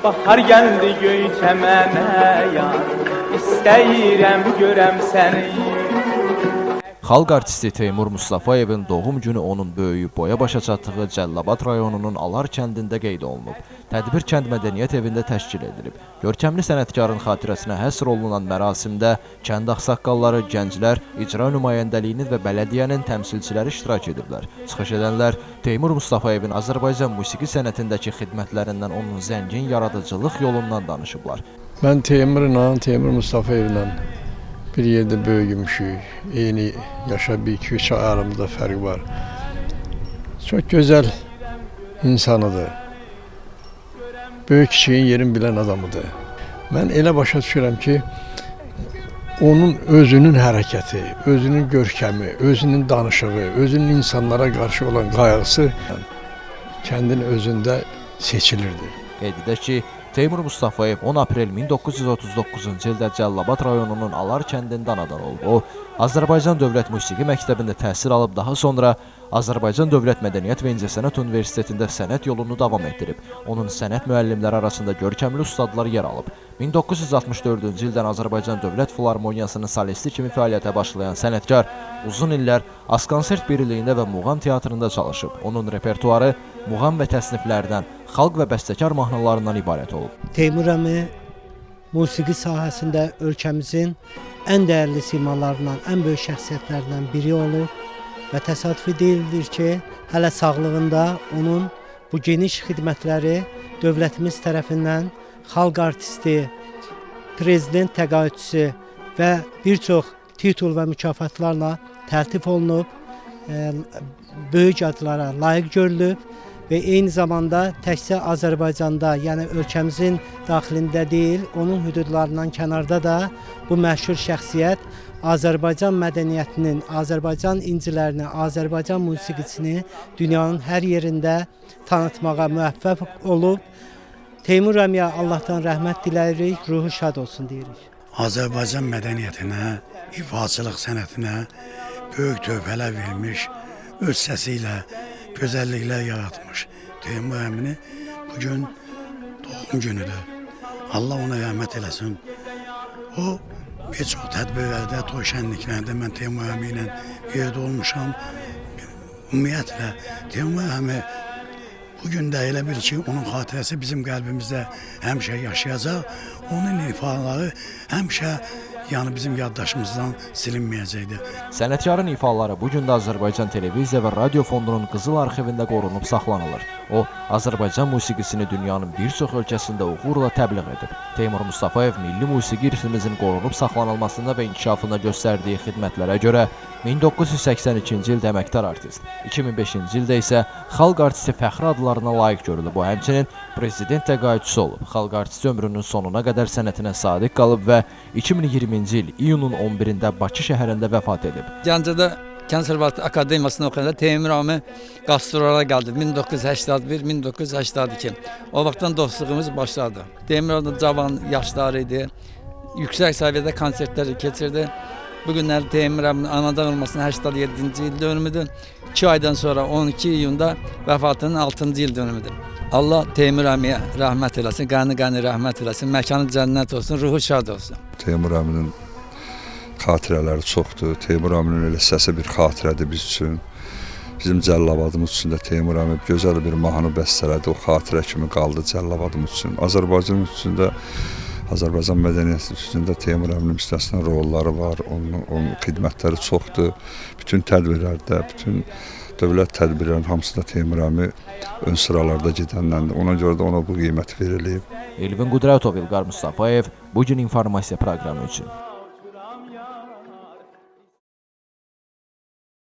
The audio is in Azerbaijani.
Bahar geldi göyçəmənə yar, İstəyirəm görəm səni. Xalq artisti Teymur Mustafayevin doğum günü onun böyüyüb boya başa çatdığı Cəllabad rayonunun Alar kəndində qeyd olunub. Tədbir kənd mədəniyyət evində təşkil edilib. Görkəmli sənətkarın xatirəsinə həsr olunan mərasimdə kənd ağsaqqalları, gənclər, icra nümayəndəliyinin və bələdiyyənin təmsilçiləri iştirak ediblər. Çıxış edənlər Teymur Mustafayevin Azərbaycan musiqi sənətindəki xidmətlərindən, onun zəngin yaradıcılıq yolundan danışıblar. Mən Teymur Mustafayevlə bir yerdə böyümüşük. Eyni yaşa bir iki üç ay aramızda fərq var. Çok güzel insanıdır. Böyük kiçiyin yerini bilən adamıdır. Mən elə başa düşürəm ki, onun özünün hərəkəti, özünün görkəmi, özünün danışığı, özünün insanlara qarşı olan qayğısı kəndin özündə seçilirdi. Qeyd edək ki, Teymur Mustafayev 10 aprel 1939-cu ildə Cəllabad rayonunun Alar kəndində anadan olub. O, Azərbaycan Dövlət Musiqi Məktəbində təhsil alıb, daha sonra Azərbaycan Dövlət Mədəniyyət və İncəsənət Universitetində sənət yolunu davam etdirib. Onun sənət müəllimləri arasında görkəmli ustadlar yer alıb. 1964-cü ildən Azərbaycan Dövlət Filarmoniyasının solisti kimi fəaliyyətə başlayan sənətkar uzun illər Askonsert Birliyində və Muğam Teatrında çalışıb. Onun repertuarı muğam və təsniflərdən, xalq və bəstəkar mahnılarından ibarət olub. Teymur əmi musiqi sahəsində ölkəmizin ən dəyərli simalarından, ən böyük şəxsiyyətlərdən biri olub və təsadüfi deyilir ki, hələ sağlığında onun bu geniş xidmətləri dövlətimiz tərəfindən xalq artisti, prezident təqaüdçüsü və bir çox titul və mükafatlarla təltif olunub, böyük adlara layiq görülüb və eyni zamanda təkcə Azərbaycanda, yəni ölkəmizin daxilində deyil, onun hüdudlarından kənarda da bu məşhur şəxsiyyət Azərbaycan mədəniyyətinin, Azərbaycan incilərini, Azərbaycan musiqisini dünyanın hər yerində tanıtmağa müvəffəq olub. Teymur əmiyə Allahdan rəhmət diləyirik, ruhu şad olsun deyirik. Azərbaycan mədəniyyətinə, ifaçılıq sənətinə böyük töhfələr vermiş, öz səsi ilə gözəlliklər yaratmış Teymur əmini bugün doğum günüdür. Allah ona rəhmət eləsin. O bir çox tədbirlərdə, toy şənliklərdə mən Teymur əmi ilə bir yerdə olmuşam. Ümumiyyətlə Teymur əmi bugün də elə bil ki, onun xatirəsi bizim qəlbimizdə həmişə yaşayacaq. Onun ifaları həmişə bizim yaddaşımızdan silinməyəcəkdir. Sənətkarın ifaları bugün də Azərbaycan Televiziya və Radio Fondunun Qızıl arxivində qorunub saxlanılır. O, Azərbaycan musiqisini dünyanın bir çox ölkəsində uğurla təbliğ edib. Teymur Mustafayev milli musiqi irsimizin qorunub saxlanılmasında və inkişafında göstərdiyi xidmətlərə görə 1982-ci ildə əməkdar artist, 2005-ci ildə isə xalq artisti fəxri adlarına layiq görülüb. O, həmçinin prezident təqaüdçüsü olub. Xalq artisti ömrünün sonuna qədər sənətinə sadiq qalıb və 2020-ci il iyunun 11-də Bakı şəhərində vəfat edib. Gəncədə Konservativ Akademiyasını oxuyanda Teymur əmi qastrollara gəldi 1981-1982. O vaxtdan dostluğumuz başladı. Teymur əmi cavan yaşları idi. Yüksək səviyyədə konsertləri keçirdi. Bugünlər Teymur əminin anadan olmasının 87-ci il dönümüdür. 2 aydan sonra 12 iyunda vəfatının 6-cı il dönümüdür. Allah Teymur əmiyə rəhmət eləsin, qəni rəhmət eləsin, məkanı cənnət olsun, ruhu şad olsun. Teymur əminin xatirələri çoxdur. Teymur əminin elə səsi bir xatirədir biz üçün. Bizim Cəllabadımız üçün də Teymur əmi gözəl bir mahnı bəstələdi. O xatirə kimi qaldı Cəllabadımız üçün. Azərbaycan üçün də, Azərbaycan mədəniyyəti üçün də Teymur əminin müstəsna rolları var. Onun xidmətləri çoxdur. Bütün tədbirlərdə, bütün dövlət tədbirlərinin hamısında Teymur əmi ön sıralarda gedənləndir. Ona görə də ona bu qiyməti verilib. Elvin Qudratov, İlqar Mustafayev, bugün informasiya proqramı üçün.